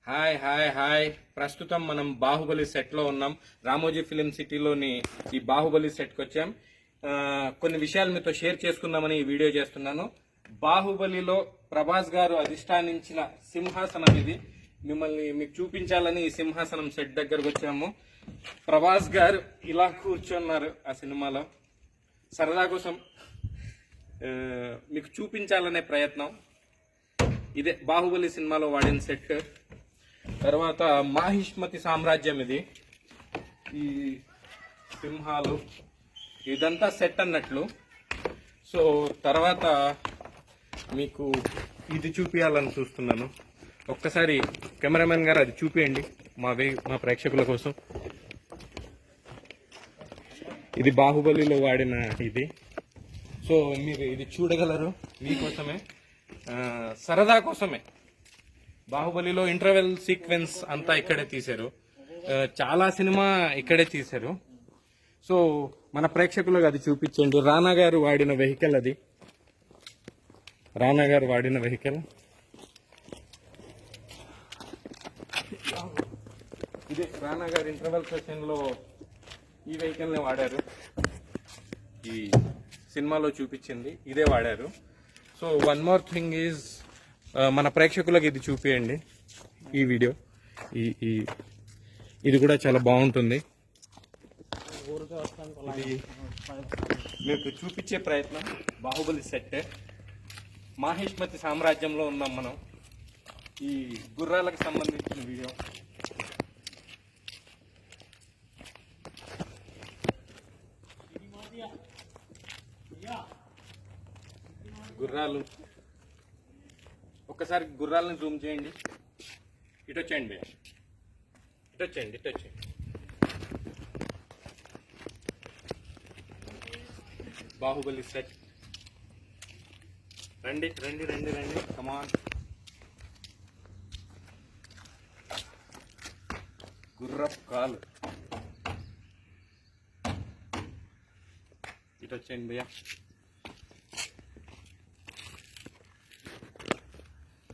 Hi hi hi ప్రస్తుతం మనం Baahubali set లో ఉన్నాం. రామోజీ ఫిలిం సిటీలోని ఈ బాహుబలి సెట్ కి వచ్చాం. కొన్ని విషయాలు మీతో షేర్ చేసుకుందామని ఈ వీడియో చేస్తున్నాను. బాహుబలిలో ప్రభాస్ గారు అధిష్టానించిన సింహాసనం ఇది. మీకు చూపించాలని ఈ సింహాసనం సెట్ దగ్గరకు వచ్చాము. ప్రభాస్ గారు ఇలా కూర్చున్నారు ఆ సినిమాలో. సరదా కోసం మీకు చూపించాలనే ప్రయత్నం. ఇదే బాహుబలి సినిమాలో వాడిన సెట్. తర్వాత మాహిష్మతి సామ్రాజ్యం ఇది. ఈ సింహాలు ఇదంతా సెట్ అన్నట్లు. సో తర్వాత మీకు ఇది చూపించాలని చూస్తున్నాను. ఒక్కసారి కెమెరామెన్ గారు అది చూపియండి మా ప్రేక్షకుల కోసం. ఇది బాహుబలిలో వాడిన ఇది. సో మీరు ఇది చూడగలరు మీకోసమే, సరదా కోసమే. బాహుబలిలో ఇంటర్వెల్ సీక్వెన్స్ అంతా ఇక్కడే తీశారు. చాలా సినిమా ఇక్కడే తీశారు. సో మన ప్రేక్షకులకు అది చూపించండి. రానా గారు వాడిన వెహికల్ అది. రానా గారు వాడిన వెహికల్ ఇదే. రానా గారు ఇంటర్వెల్ సెషన్ లో ఈ వెహికల్ ని వాడారు. ఈ సినిమాలో చూపించింది ఇదే వాడారు. So one more thing is, మన ప్రేక్షకులకు ఇది చూపియండి. ఈ వీడియో ఇది కూడా చాలా బాగుంటుంది. ఇది మీకు చూపించే ప్రయత్నం. బాహుబలి సెట్ మాహిష్మతి సామ్రాజ్యంలో ఉన్నాం మనం. ఈ గుర్రాలకు సంబంధించిన వీడియో. గుర్రాలు, ఒక్కసారి గుర్రాలను జూమ్ చేయండి. ఇటు వచ్చేయండి, ఇటు వచ్చేయండి, ఇటు వచ్చేయండి. బాహుబలి సెట్. రండి రండి రండి రండి, కమాన్. గుర్రపు కాలు. ఇటు వచ్చేయండి భయ్యా.